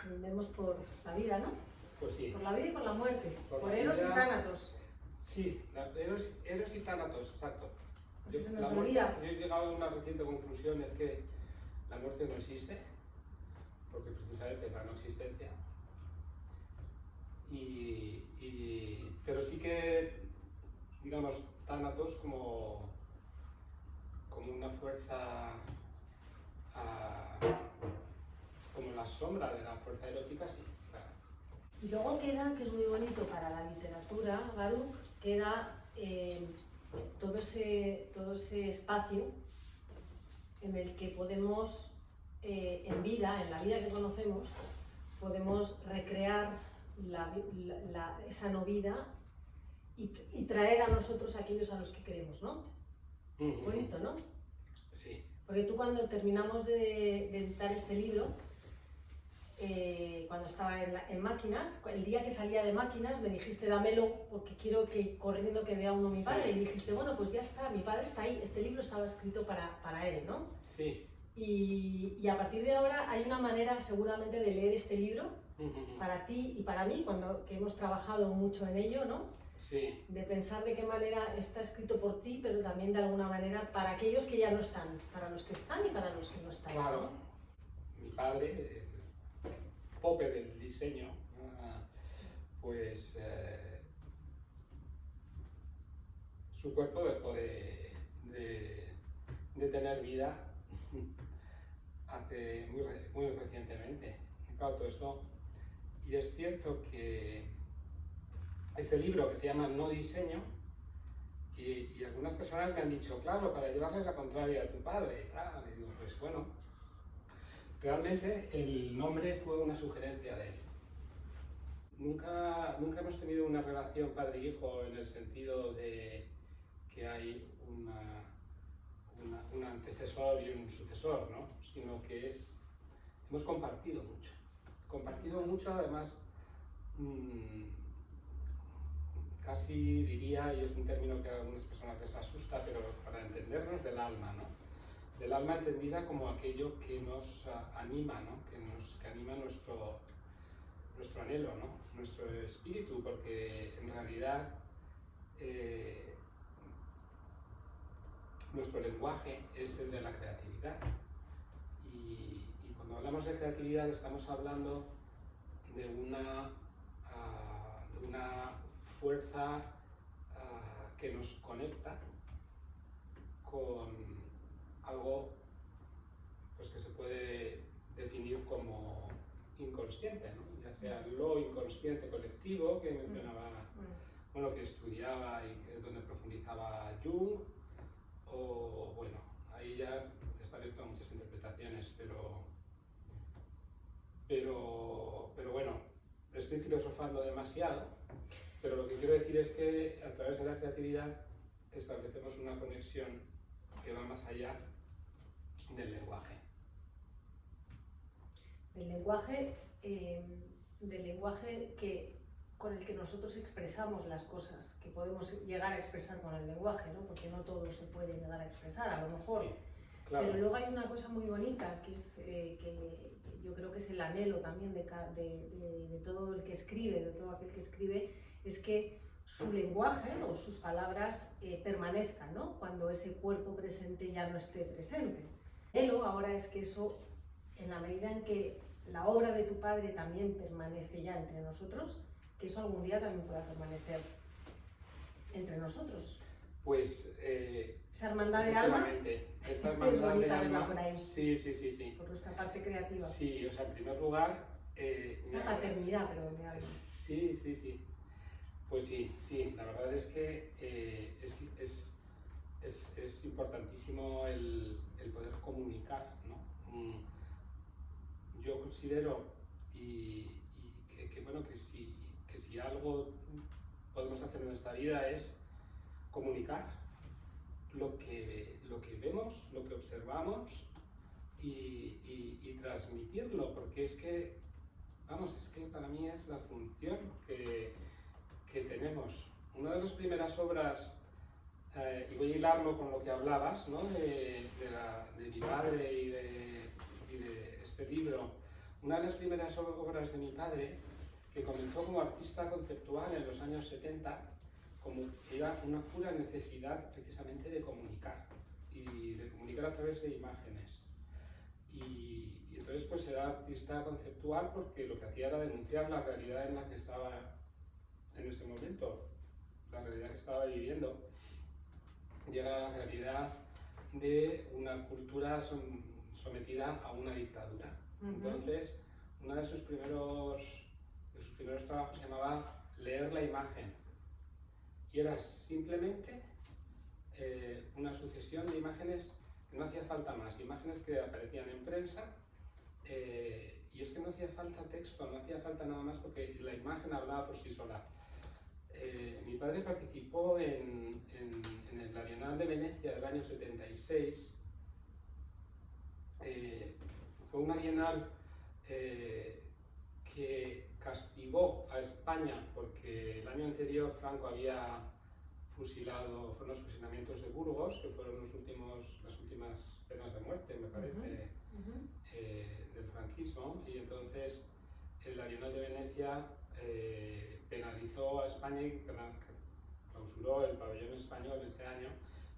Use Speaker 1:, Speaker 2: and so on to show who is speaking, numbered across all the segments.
Speaker 1: Vendemos por la vida, ¿no?
Speaker 2: Pues sí.
Speaker 1: Por la vida y por la muerte, por
Speaker 2: la
Speaker 1: Eros y
Speaker 2: vida-
Speaker 1: Tánatos.
Speaker 2: Sí, Eros y Tánatos, exacto.
Speaker 1: Porque se nos
Speaker 2: La muerte-
Speaker 1: olvida.
Speaker 2: yo he llegado a una reciente conclusión, es que la muerte no existe, porque precisamente es la no existencia. Pero sí que, digamos, Tánatos como una fuerza, como la sombra de la fuerza erótica, sí, claro.
Speaker 1: Y luego queda, que es muy bonito para la literatura, Baruch, queda todo ese espacio en el que podemos, en vida, en la vida que conocemos, podemos recrear esa no vida y traer a nosotros aquellos a los que queremos, ¿no? Bonito, ¿no?
Speaker 2: Sí.
Speaker 1: Porque tú, cuando terminamos de editar este libro, cuando estaba en Máquinas, el día que salía de Máquinas me dijiste dámelo porque quiero que corriendo que vea uno mi padre, y dijiste, bueno, pues ya está, mi padre está ahí, este libro estaba escrito para él, ¿no?
Speaker 2: Sí.
Speaker 1: Y a partir de ahora hay una manera seguramente de leer este libro para ti y para mí, que hemos trabajado mucho en ello, ¿no?
Speaker 2: Sí.
Speaker 1: De pensar de qué manera está escrito por ti, pero también de alguna manera para aquellos que ya no están, para los que están y para los que no están.
Speaker 2: Claro.
Speaker 1: ¿No?
Speaker 2: Mi padre, Pope del diseño, pues su cuerpo dejó de tener vida hace muy recientemente. Y claro, todo esto. Y es cierto que este libro, que se llama No Diseño, y algunas personas me han dicho, claro, para llevarle la contraria a tu padre. Y digo, pues bueno, realmente el nombre fue una sugerencia de él. Nunca hemos tenido una relación padre-hijo en el sentido de que hay un antecesor y un sucesor, ¿no? Sino que hemos compartido mucho, además, casi diría, y es un término que a algunas personas les asusta, pero para entendernos, del alma, ¿no? Del alma entendida como aquello que nos anima, ¿no? Que anima nuestro anhelo, ¿no? Nuestro espíritu, porque en realidad nuestro lenguaje es el de la creatividad. Y cuando hablamos de creatividad estamos hablando de una fuerza que nos conecta con algo, pues, que se puede definir como inconsciente, ¿no? Ya sea lo inconsciente colectivo que mencionaba, bueno, que estudiaba y donde profundizaba Jung, o bueno, ahí ya está abierto a muchas interpretaciones, pero bueno, estoy filosofando demasiado, pero lo que quiero decir es que a través de la creatividad establecemos una conexión que va más allá del lenguaje.
Speaker 1: Del lenguaje con el que nosotros expresamos las cosas, que podemos llegar a expresar con el lenguaje, ¿no? Porque no todo se puede llegar a expresar, a lo mejor.
Speaker 2: Sí, claro.
Speaker 1: Pero luego hay una cosa muy bonita, que es que yo creo que es el anhelo también de todo el que escribe, de todo aquel que escribe, es que su lenguaje o sus palabras permanezcan, ¿no? Cuando ese cuerpo presente ya no esté presente. El anhelo ahora es que eso, en la medida en que la obra de tu padre también permanece ya entre nosotros, que eso algún día también pueda permanecer entre nosotros.
Speaker 2: Pues
Speaker 1: esa hermandad de alma
Speaker 2: esta hermandad de alma,
Speaker 1: por ahí.
Speaker 2: Sí.
Speaker 1: Por nuestra parte creativa.
Speaker 2: Sí, o sea, en primer lugar...
Speaker 1: esa paternidad, pero de alma.
Speaker 2: Sí. Pues sí, la verdad es que es importantísimo el poder comunicar, ¿no? Yo considero que si algo podemos hacer en esta vida es comunicar lo que vemos, lo que observamos y transmitirlo, porque es que para mí es la función que tenemos. Una de las primeras obras, y voy a hilarlo con lo que hablabas, ¿no? de mi padre y de este libro. Una de las primeras obras de mi padre, que comenzó como artista conceptual en los años 70, como era una pura necesidad precisamente de comunicar, y de comunicar a través de imágenes. Y entonces pues era artista conceptual porque lo que hacía era denunciar la realidad en la que estaba en ese momento, la realidad que estaba viviendo, y era la realidad de una cultura sometida a una dictadura. Entonces, uno de sus primeros trabajos se llamaba Leer la imagen, y era simplemente una sucesión de imágenes que no hacía falta más, imágenes que aparecían en prensa, y es que no hacía falta texto, no hacía falta nada más porque la imagen hablaba por sí sola. Mi padre participó en la Bienal de Venecia del año 76. Fue una bienal que castigó a España porque el año anterior Franco había fusilado, fueron los fusilamientos de Burgos, que fueron las últimas penas de muerte, me parece, del franquismo, y entonces en la Bienal de Venecia penalizó a España y clausuró el pabellón español ese año,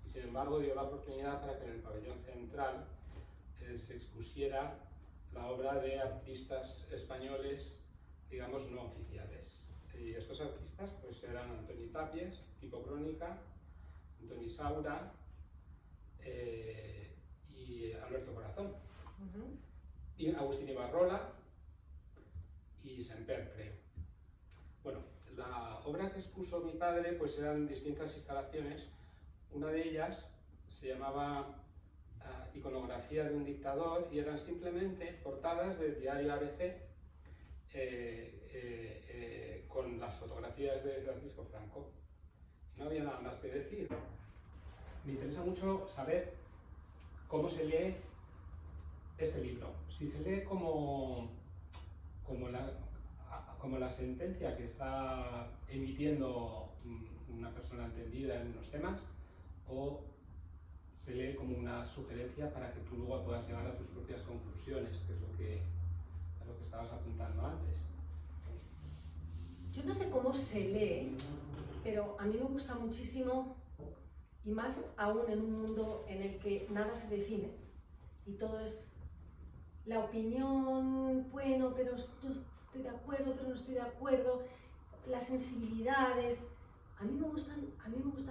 Speaker 2: y sin embargo dio la oportunidad para que en el pabellón central se expusiera la obra de artistas españoles, digamos, no oficiales. Y estos artistas pues eran Antoni Tàpies, Pico Crónica, Antoni Saura y Alberto Corazón, y Agustín Ibarrola y Semper, creo. Bueno, la obra que expuso mi padre pues eran distintas instalaciones. Una de ellas se llamaba Iconografía de un dictador, y eran simplemente portadas del diario ABC con las fotografías de Francisco Franco. No había nada más que decir. Me interesa mucho saber cómo se lee este libro. Si se lee como la sentencia que está emitiendo una persona entendida en unos temas, o se lee como una sugerencia para que tú luego puedas llegar a tus propias conclusiones, que es lo que estabas apuntando antes.
Speaker 1: Yo no sé cómo se lee, pero a mí me gusta muchísimo, y más aún en un mundo en el que nada se define y todo es la opinión, bueno, pero yo estoy de acuerdo, pero no estoy de acuerdo, las sensibilidades. A mí me gustan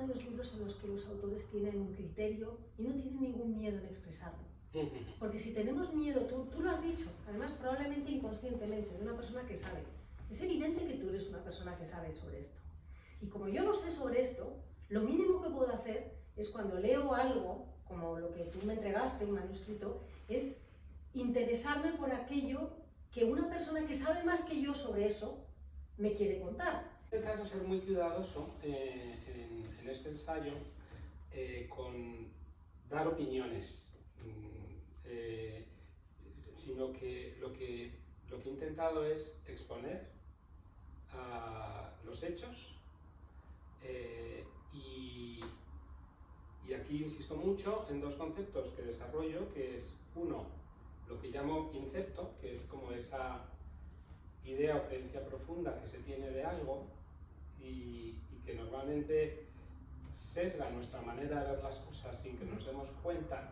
Speaker 1: los libros en los que los autores tienen un criterio y no tienen ningún miedo en expresarlo. Porque si tenemos miedo, tú lo has dicho, además probablemente inconscientemente, de una persona que sabe. Es evidente que tú eres una persona que sabe sobre esto. Y como yo no sé sobre esto, lo mínimo que puedo hacer es, cuando leo algo, como lo que tú me entregaste, un manuscrito, es interesarme por aquello que una persona que sabe más que yo sobre eso me quiere contar.
Speaker 2: He intentado ser muy cuidadoso en este ensayo con dar opiniones, sino que lo que he intentado es exponer los hechos, y aquí insisto mucho en dos conceptos que desarrollo, que es uno, lo que llamo incepto, que es como esa idea o creencia profunda que se tiene de algo y que normalmente sesga nuestra manera de ver las cosas sin que nos demos cuenta.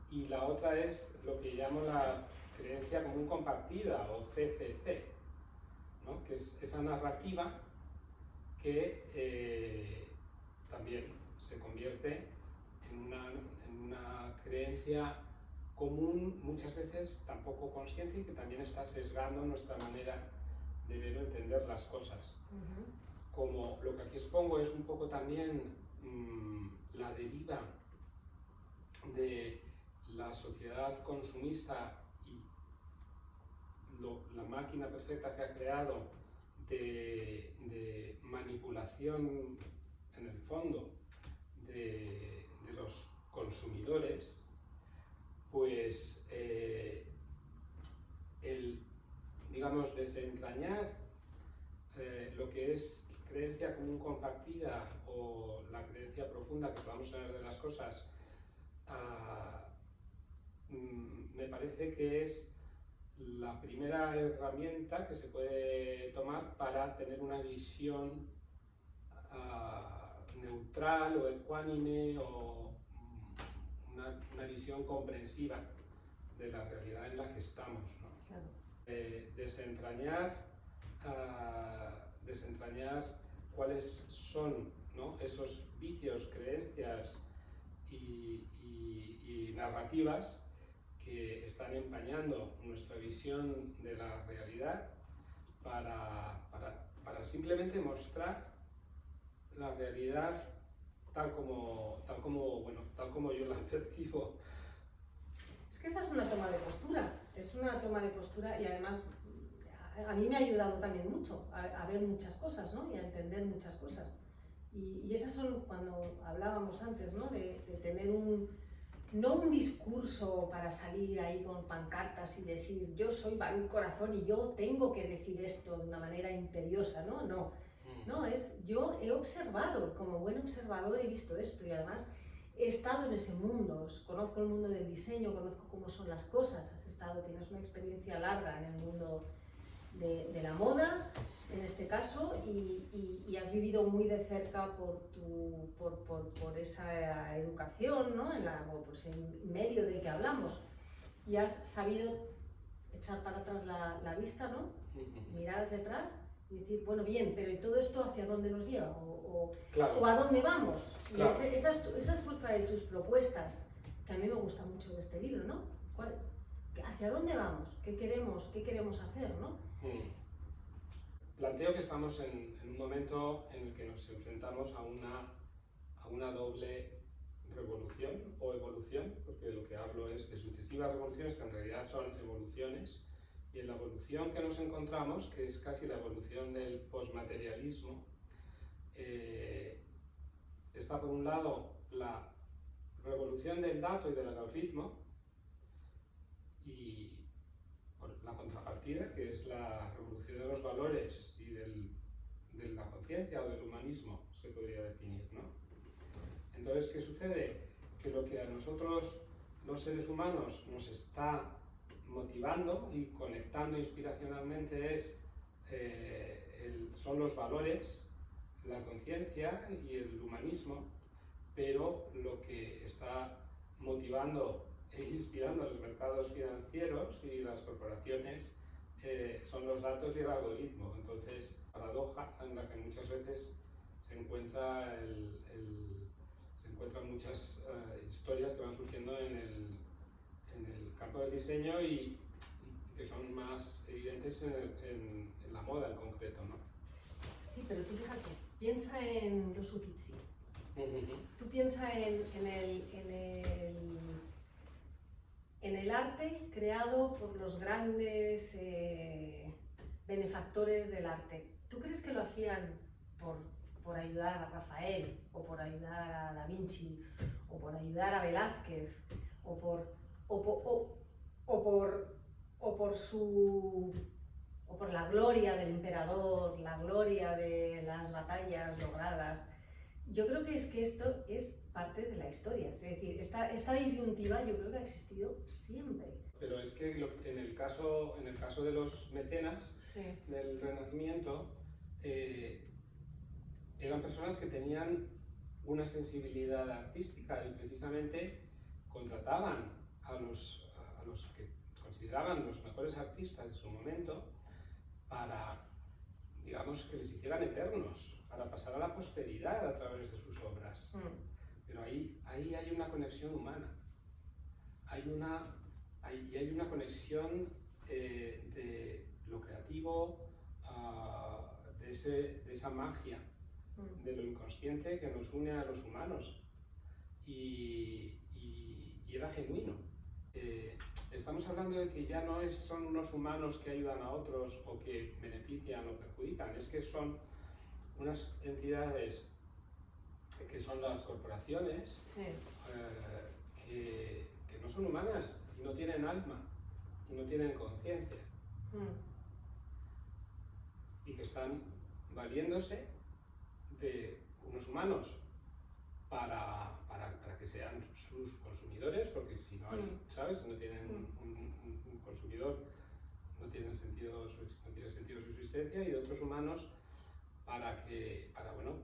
Speaker 2: Y la otra es lo que llamo la creencia común compartida, o CCC, ¿no? Que es esa narrativa que también se convierte en una creencia común, muchas veces tampoco consciente, y que también está sesgando nuestra manera de ver o entender las cosas. Como lo que aquí expongo es un poco también la deriva de la sociedad consumista y la máquina perfecta que ha creado de manipulación, en el fondo, de los consumidores, pues el, digamos, desentrañar lo que es creencia común compartida o la creencia profunda que podamos tener de las cosas, me parece que es la primera herramienta que se puede tomar para tener una visión neutral o ecuánime o una visión comprensiva de la realidad en la que estamos, ¿no?
Speaker 1: Claro.
Speaker 2: Desentrañar cuáles son, ¿no?, esos vicios, creencias y narrativas que están empañando nuestra visión de la realidad para simplemente mostrar la realidad tal como yo la percibo.
Speaker 1: Es que esa es una toma de postura, y además a mí me ha ayudado también mucho a ver muchas cosas, ¿no? Y a entender muchas cosas. Y esas son, cuando hablábamos antes, ¿no?, de tener no un discurso para salir ahí con pancartas y decir yo soy Baruch Corazón y yo tengo que decir esto de una manera imperiosa, ¿no? No, yo he observado, como buen observador he visto esto y además he estado en ese mundo, conozco el mundo del diseño, conozco cómo son las cosas, tienes una experiencia larga en el mundo de la moda, en este caso, y has vivido muy de cerca por esa educación, ¿no?, por ese medio del que hablamos, y has sabido echar para atrás la vista, ¿no?, mirar hacia atrás y decir, bueno, bien, pero ¿y todo esto hacia dónde nos lleva?
Speaker 2: Claro.
Speaker 1: ¿O a dónde vamos?
Speaker 2: Claro.
Speaker 1: Y esa es otra de tus propuestas, que a mí me gusta mucho de este libro, ¿no? ¿Hacia dónde vamos? ¿Qué queremos hacer, no?
Speaker 2: Planteo que estamos en un momento en el que nos enfrentamos a una doble revolución o evolución, porque lo que hablo es de sucesivas revoluciones que en realidad son evoluciones, y en la evolución que nos encontramos, que es casi la evolución del posmaterialismo, está por un lado la revolución del dato y del algoritmo, y por la contrapartida, que es la revolución de los valores y de la conciencia o del humanismo, se podría definir, ¿no? Entonces, ¿qué sucede? Que lo que a nosotros, los seres humanos, nos está motivando y conectando inspiracionalmente son los valores, la conciencia y el humanismo, pero lo que está motivando e inspirando a los mercados financieros y las corporaciones son los datos y el algoritmo. Entonces, paradoja en la que muchas veces se encuentran muchas historias que van surgiendo en el campo del diseño y que son más evidentes en la moda en concreto, ¿no?
Speaker 1: Sí, pero tú fíjate, piensa en los Uffizi. Tú piensa en el arte creado por los grandes benefactores del arte. ¿Tú crees que lo hacían por ayudar a Rafael, o por ayudar a Da Vinci, o por ayudar a Velázquez, o por la gloria del emperador, la gloria de las batallas logradas? Yo creo que esto es parte de la historia, es decir, esta disyuntiva yo creo que ha existido siempre.
Speaker 2: Pero es que en el caso de los mecenas, sí, del Renacimiento, eran personas que tenían una sensibilidad artística y precisamente contrataban a los que consideraban los mejores artistas de su momento para, digamos, que les hicieran eternos, para pasar a la posteridad a través de sus obras. Pero ahí hay una conexión humana, hay una conexión de lo creativo, de esa magia, de lo inconsciente que nos une a los humanos, y era genuino. Estamos hablando de que ya no son unos humanos que ayudan a otros o que benefician o perjudican, es que son unas entidades que son las corporaciones, sí, que no son humanas y no tienen alma y no tienen conciencia, y que están valiéndose de unos humanos para que sean sus consumidores, porque si no hay, ¿sabes? Si no tienen un consumidor no tiene sentido su existencia, y de otros humanos bueno,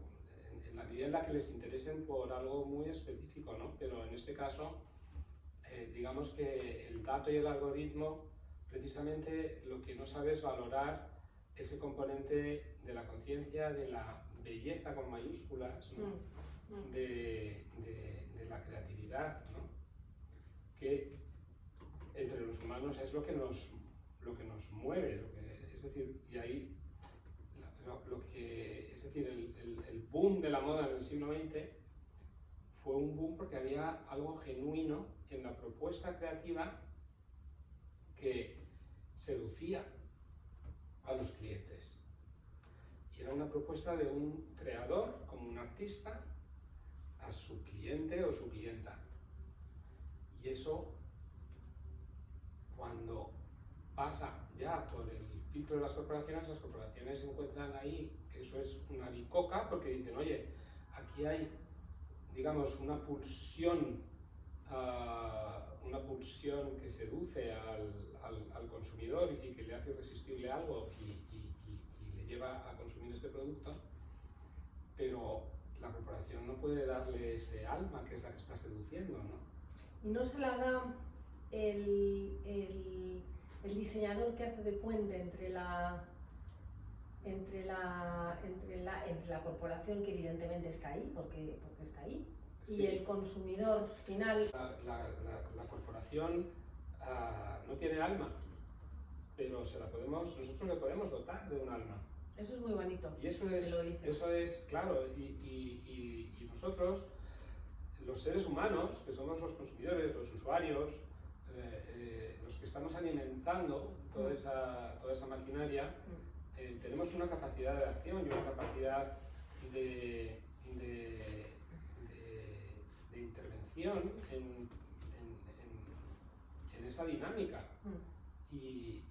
Speaker 2: en la medida en la que les interesen por algo muy específico, ¿no? Pero en este caso, digamos que el dato y el algoritmo, precisamente lo que no sabe es valorar ese componente de la conciencia, de la belleza con mayúsculas, ¿no? de la creatividad, ¿no? Que entre los humanos es lo que nos mueve, es decir, y ahí es decir, el boom de la moda en el siglo XX fue un boom porque había algo genuino en la propuesta creativa que seducía a los clientes. Y era una propuesta de un creador, como un artista, a su cliente o su clienta. Y eso, cuando pasa ya por el filtro de las corporaciones encuentran ahí que eso es una bicoca, porque dicen, oye, aquí hay, digamos, una pulsión que seduce al consumidor y que le hace irresistible algo y le lleva a consumir este producto, pero la corporación no puede darle ese alma que es la que está seduciendo, ¿no?
Speaker 1: Y no se la da el diseñador que hace de puente entre la corporación, que evidentemente está ahí, porque está ahí, y
Speaker 2: sí,
Speaker 1: el consumidor final.
Speaker 2: La corporación no tiene alma, pero nosotros le podemos dotar de un alma.
Speaker 1: Eso es muy bonito.
Speaker 2: Y eso es claro, y nosotros, los seres humanos, que somos los consumidores, los usuarios, los que estamos alimentando toda esa maquinaria, tenemos una capacidad de acción y una capacidad de intervención en esa dinámica. Y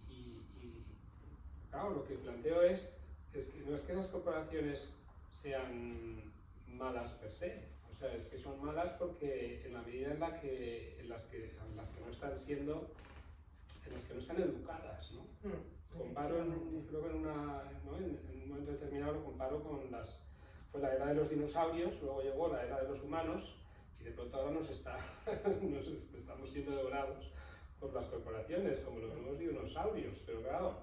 Speaker 2: claro, lo que planteo es que no es que las corporaciones sean malas per se, o sea, es que son malas porque en la medida en las que no están siendo, en las que no están educadas, ¿no? Comparo, creo que en un momento determinado lo comparo con fue la era de los dinosaurios, luego llegó la era de los humanos y de pronto ahora estamos siendo devorados por las corporaciones como los nuevos dinosaurios, pero claro,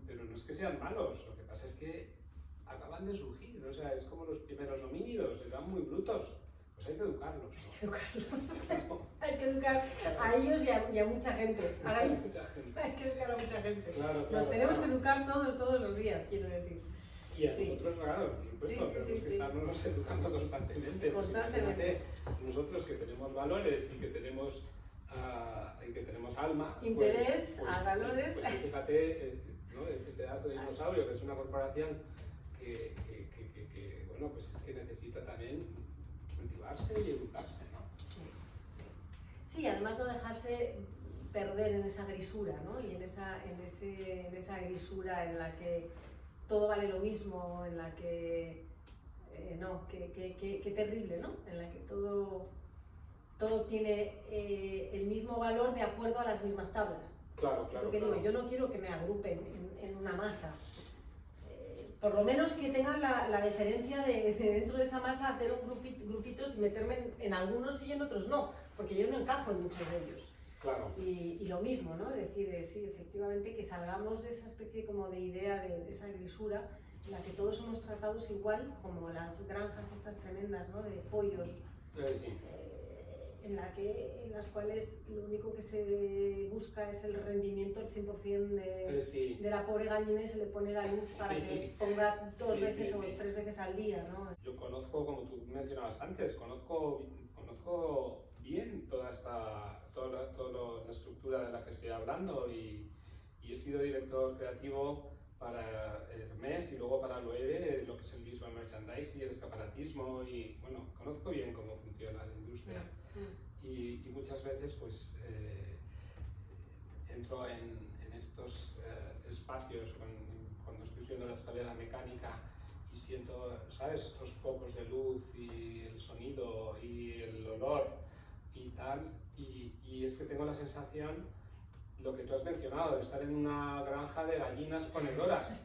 Speaker 2: pero no es que sean malos, lo que pasa es que acaban de surgir, o sea, es como los primeros homínidos, eran muy brutos, pues hay que educarlos, ¿no?
Speaker 1: Hay que educarlos, hay que educar a ellos y a mucha gente. Ahora mismo hay que educar a mucha gente.
Speaker 2: Claro,
Speaker 1: Nos tenemos que educar todos los días, quiero decir.
Speaker 2: Y a nosotros, claro, por supuesto, tenemos que estarnos educando constantemente.
Speaker 1: Constantemente.
Speaker 2: Nosotros que tenemos valores y que tenemos alma,
Speaker 1: interés, a valores.
Speaker 2: Pues fíjate, ¿no? Ese pedazo de dinosaurio que es una corporación que bueno, pues es que necesita también cultivarse y educarse, ¿no?
Speaker 1: Sí, además no dejarse perder en esa grisura, ¿no? Y en esa grisura en la que todo vale lo mismo, en la que qué terrible, ¿no? En la que todo tiene el mismo valor de acuerdo a las mismas tablas.
Speaker 2: Claro.
Speaker 1: Porque digo, yo no quiero que me agrupen en una masa. Por lo menos que tengan la deferencia de dentro de esa masa hacer un grupitos y meterme en algunos y en otros no, porque yo no encajo en muchos de ellos.
Speaker 2: Claro.
Speaker 1: Y lo mismo, ¿no? Es decir, sí, efectivamente, que salgamos de esa especie como de idea, de esa grisura, en la que todos somos tratados igual, como las granjas estas tremendas, ¿no? De pollos,
Speaker 2: Sí.
Speaker 1: en las cuales lo único que se busca es el rendimiento, el 100% de la pobre gallina, y se le pone la luz para que ponga dos veces o 3 veces al día, ¿no?
Speaker 2: Yo conozco, como tú mencionabas antes, conozco bien toda la estructura de la que estoy hablando y he sido director creativo para Hermès y luego para Loewe, lo que es el visual merchandising y el escaparatismo, y bueno, conozco bien cómo funciona la industria. Y muchas veces pues entro en estos espacios cuando estoy subiendo la escalera mecánica y siento, ¿sabes?, estos focos de luz y el sonido y el olor y tal, y es que tengo la sensación lo que tú has mencionado, de estar en una granja de gallinas ponedoras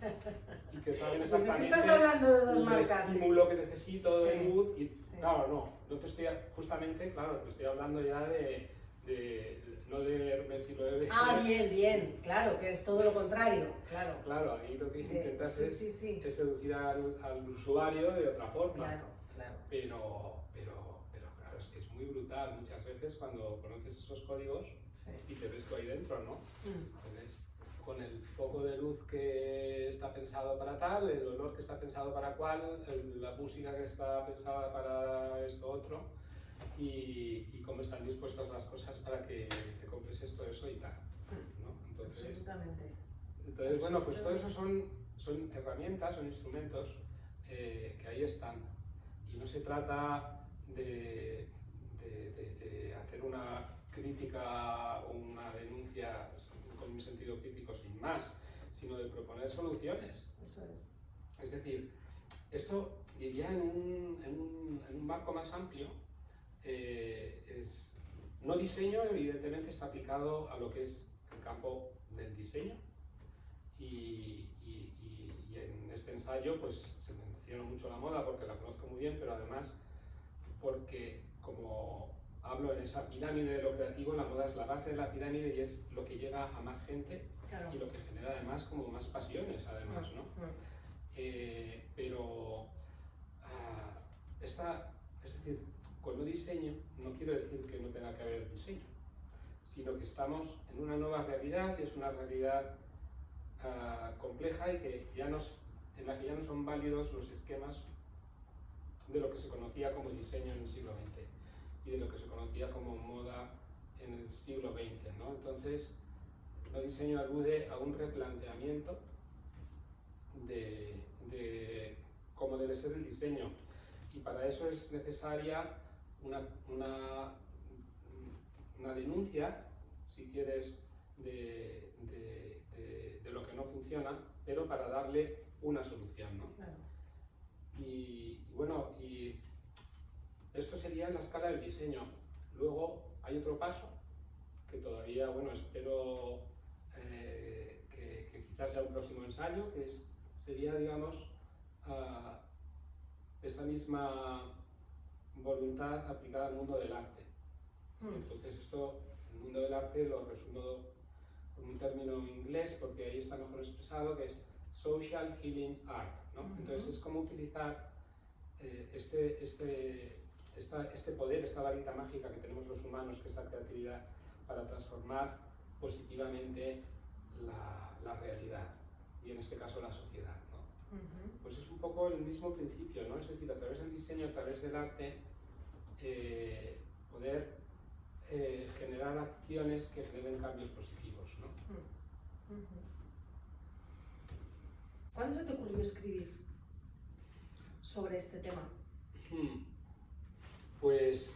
Speaker 2: y que saben
Speaker 1: Pues aquí
Speaker 2: exactamente
Speaker 1: estás hablando de dos
Speaker 2: el
Speaker 1: marcas.
Speaker 2: estímulo que necesito de
Speaker 1: Sí,
Speaker 2: luz y
Speaker 1: sí.
Speaker 2: claro, no te estoy, justamente, claro, te estoy hablando ya no de Hermes y lo de
Speaker 1: Ah, bien, claro, que es todo lo contrario, claro.
Speaker 2: Claro, ahí lo que intentas
Speaker 1: Sí,
Speaker 2: es seducir al usuario de otra forma.
Speaker 1: Claro.
Speaker 2: Pero claro, es que es muy brutal muchas veces cuando conoces esos códigos y te ves tú ahí dentro, ¿no? Entonces, con el foco de luz que está pensado para tal, el olor que está pensado para cual, la música que está pensada para esto otro y cómo están dispuestas las cosas para que te compres esto, eso y tal, ¿no? Entonces, bueno, pues todo eso son herramientas, son instrumentos que ahí están. Y no se trata de hacer una crítica o una denuncia con un sentido crítico sin más, sino de proponer soluciones.
Speaker 1: Eso es.
Speaker 2: Es decir, esto ya en un marco más amplio, no diseño evidentemente está aplicado a lo que es el campo del diseño y en este ensayo pues se menciona mucho la moda porque la conozco muy bien, pero además porque como hablo en esa pirámide de lo creativo, la moda es la base de la pirámide y es lo que llega a más gente y lo que genera además como más pasiones además, ¿no? Pero es decir, con no diseño no quiero decir que no tenga que haber diseño, sino que estamos en una nueva realidad y es una realidad compleja y que en la que ya no son válidos los esquemas de lo que se conocía como diseño en el siglo XX y de lo que se conocía como moda en el siglo XX, ¿no? Entonces, no diseño alude a un replanteamiento de cómo debe ser el diseño y para eso es necesaria una denuncia, si quieres, de lo que no funciona, pero para darle una solución, ¿no?
Speaker 1: Claro.
Speaker 2: Y bueno, y esto sería en la escala del diseño. Luego hay otro paso que todavía, bueno, espero que quizás sea un próximo ensayo, que sería, digamos, esta misma voluntad aplicada al mundo del arte. Entonces esto, el mundo del arte lo resumo con un término inglés porque ahí está mejor expresado, que es Social Healing Art, ¿no? Entonces es como utilizar este poder, esta varita mágica que tenemos los humanos, que es la creatividad, para transformar positivamente la realidad y en este caso la sociedad, ¿no? Pues es un poco el mismo principio, ¿no? Es decir, a través del diseño, a través del arte, poder generar acciones que generen cambios positivos, ¿no?
Speaker 1: ¿Cuándo se te ocurrió escribir sobre este tema?
Speaker 2: Pues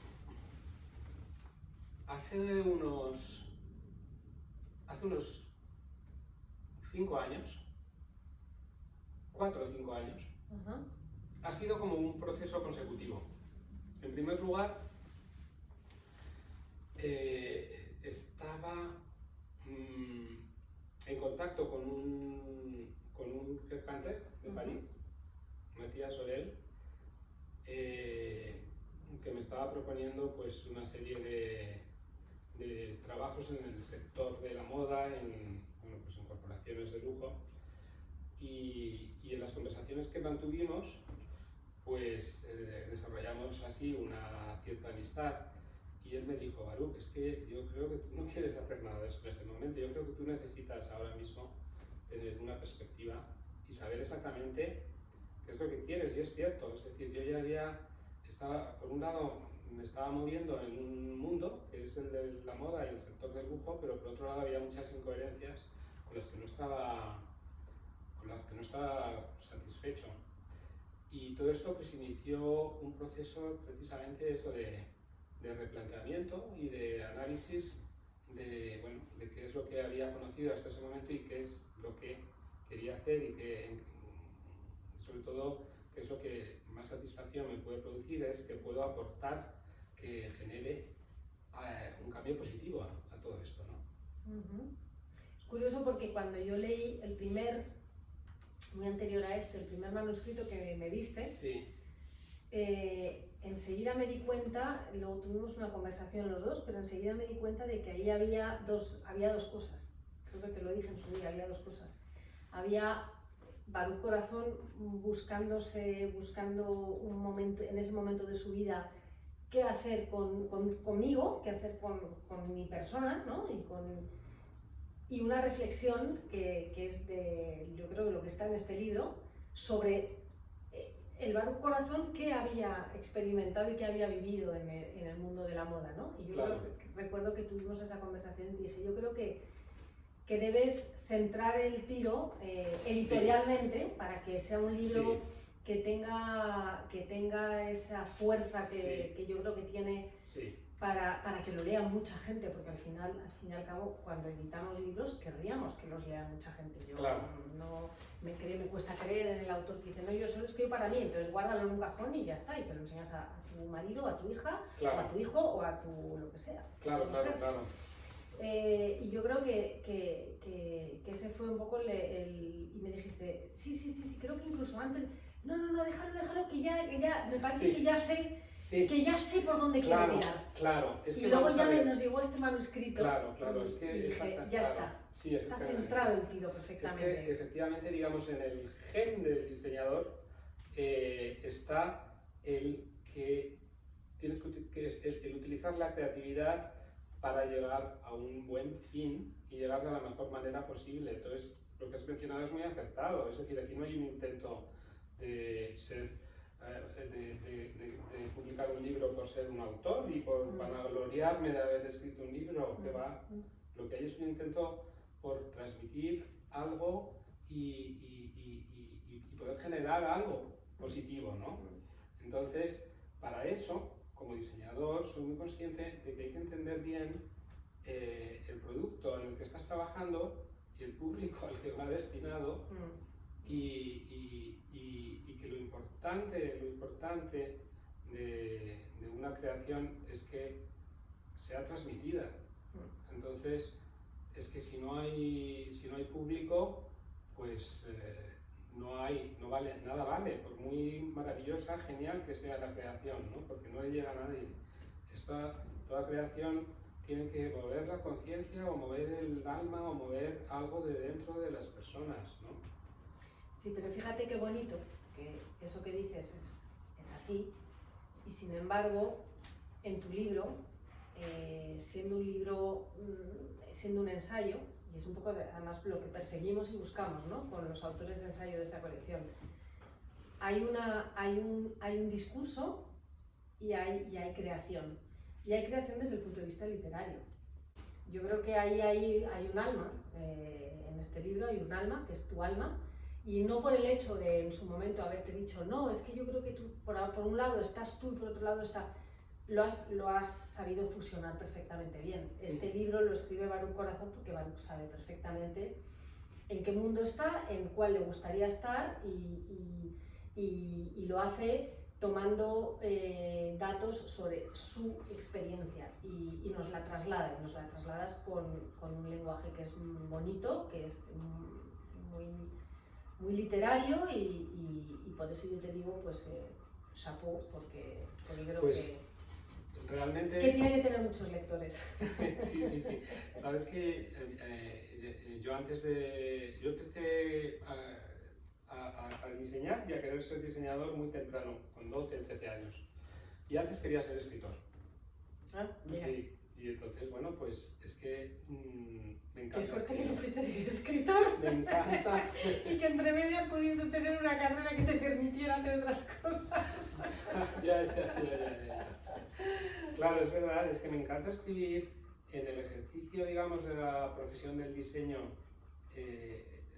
Speaker 2: hace unos 5 años, 4 o 5 años, ha sido como un proceso consecutivo. En primer lugar, estaba en contacto con un headhunter de París, Matías Sorel, que me estaba proponiendo pues una serie de trabajos en el sector de la moda, en corporaciones de lujo, y en las conversaciones que mantuvimos pues desarrollamos así una cierta amistad y él me dijo: Baruch, es que yo creo que tú no quieres hacer nada de eso en este momento, yo creo que tú necesitas ahora mismo tener una perspectiva y saber exactamente qué es lo que quieres. Y es cierto, es decir, yo ya por un lado me estaba moviendo en un mundo que es el de la moda y el sector del lujo, pero por otro lado había muchas incoherencias con las que no estaba satisfecho. Y todo esto pues inició un proceso precisamente eso de replanteamiento y de análisis de qué es lo que había conocido hasta ese momento y qué es lo que quería hacer y sobre todo qué es lo que más satisfacción me puede producir es que puedo aportar, que genere un cambio positivo a todo esto, ¿no?
Speaker 1: Curioso porque cuando yo leí el primer, muy anterior a este, el primer manuscrito que me diste,
Speaker 2: Sí.
Speaker 1: Enseguida me di cuenta, luego tuvimos una conversación los dos, pero enseguida me di cuenta de que ahí había dos cosas. Creo que te lo dije en su día, había dos cosas. Había Baruch Corazón buscando un momento, en ese momento de su vida, qué hacer conmigo, qué hacer con mi persona, ¿no? Y una reflexión que es yo creo que lo que está en este libro, sobre el Baruch Corazón que había experimentado y que había vivido en el mundo de la moda, ¿no? Y yo recuerdo que tuvimos esa conversación y dije, yo creo que debes centrar el tiro editorialmente para que sea un libro que tenga esa fuerza que yo creo que tiene para que lo lea mucha gente, porque al fin y al cabo, cuando editamos libros, querríamos que los lea mucha gente. Yo no me cuesta creer en el autor que dice, no, yo solo escribo para mí, entonces guárdalo en un cajón y ya está, y se lo enseñas a tu marido, a tu hija, o a tu hijo, o a tu lo que sea.
Speaker 2: Claro.
Speaker 1: Y yo creo que ese fue un poco y me dijiste, sí, creo que incluso antes, no, déjalo, que ya me parece que ya sé. Que ya sé por dónde quiero tirar.
Speaker 2: Claro, es que
Speaker 1: y luego ya nos llegó este manuscrito.
Speaker 2: Claro, es que
Speaker 1: y dije, ya está. Está centrado el tiro perfectamente.
Speaker 2: Es que efectivamente, digamos, en el gen del diseñador está el que tienes el utilizar la creatividad para llegar a un buen fin y llegar de la mejor manera posible. Entonces, lo que has mencionado es muy acertado. Es decir, aquí no hay un intento de ser de publicar un libro por ser un autor y por vanagloriarme de haber escrito un libro, que va. Lo que hay es un intento por transmitir algo y poder generar algo positivo, ¿no? Entonces, para eso, como diseñador, soy muy consciente de que hay que entender bien el producto en el que estás trabajando y el público al que va destinado. Y que lo importante de una creación es que sea transmitida. Entonces, es que si no hay público, pues nada vale, por muy maravillosa, genial que sea la creación, ¿no? Porque no le llega a nadie. Toda creación tiene que mover la conciencia o mover el alma o mover algo de dentro de las personas, ¿no?
Speaker 1: Sí, pero fíjate qué bonito, que eso que dices es así, y sin embargo, en tu libro, siendo un ensayo, y es un poco además lo que perseguimos y buscamos, ¿no?, con los autores de ensayo de esta colección, hay un discurso y hay creación. Y hay creación desde el punto de vista literario. Yo creo que ahí hay un alma, en este libro hay un alma, que es tu alma, y no por el hecho de en su momento haberte dicho, no, es que yo creo que tú, por un lado estás tú y por otro lado está, lo has sabido fusionar perfectamente bien. Este libro lo escribe Baruch Corazón porque Baruch sabe perfectamente en qué mundo está, en cuál le gustaría estar y lo hace tomando datos sobre su experiencia y nos la trasladas con un lenguaje que es bonito, que es muy literario y por eso yo te digo, pues, chapeau, porque creo que
Speaker 2: realmente
Speaker 1: tiene que tener muchos lectores.
Speaker 2: Sí. Sabes que yo empecé a diseñar y a querer ser diseñador muy temprano, con 12 o 13 años. Y antes quería ser escritor. Sí. Y entonces, bueno, pues es que me encanta.
Speaker 1: Qué suerte que no fuiste escritor.
Speaker 2: Me encanta.
Speaker 1: Y que entre medias pudiste tener una carrera que te permitiera hacer otras cosas.
Speaker 2: Ya. Claro, es verdad, es que me encanta escribir. En el ejercicio, digamos, de la profesión del diseño,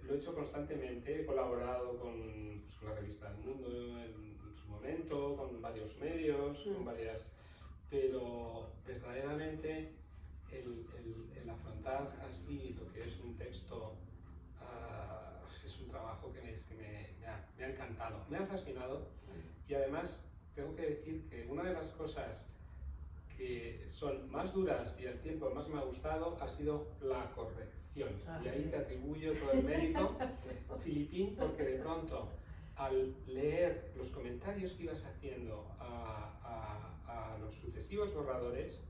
Speaker 2: lo he hecho constantemente. He colaborado con la revista El Mundo en su momento, con varios medios, con varias. Pero verdaderamente el afrontar así lo que es un texto es un trabajo que me ha encantado, me ha fascinado. Y además tengo que decir que una de las cosas que son más duras y al tiempo más me ha gustado ha sido la corrección. perfección. Y ahí te atribuyo todo el mérito, Filipín, porque de pronto, al leer los comentarios que ibas haciendo a los sucesivos borradores,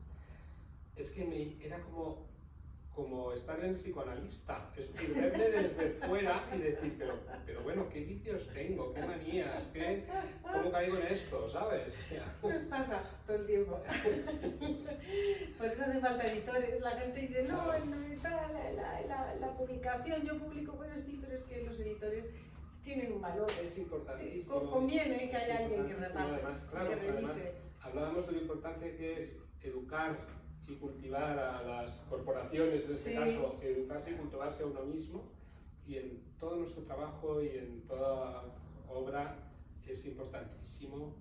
Speaker 2: es que era como estar en el psicoanalista, es decir, verme desde fuera y decir, pero bueno, ¿qué vicios tengo? ¿Qué manías? ¿Cómo caigo en esto? ¿Sabes? O sea,
Speaker 1: nos pasa todo el tiempo. Por eso hace falta editores. La gente dice, no, la publicación, yo publico, bueno, sí, pero es que los editores tienen un valor.
Speaker 2: es importantísimo.
Speaker 1: Conviene que haya alguien que repase,
Speaker 2: Además, claro,
Speaker 1: que revise.
Speaker 2: además, hablábamos de lo importante que es educar y cultivar a las corporaciones, en este caso, educarse y cultivarse a uno mismo, y en todo nuestro trabajo y en toda obra es importantísimo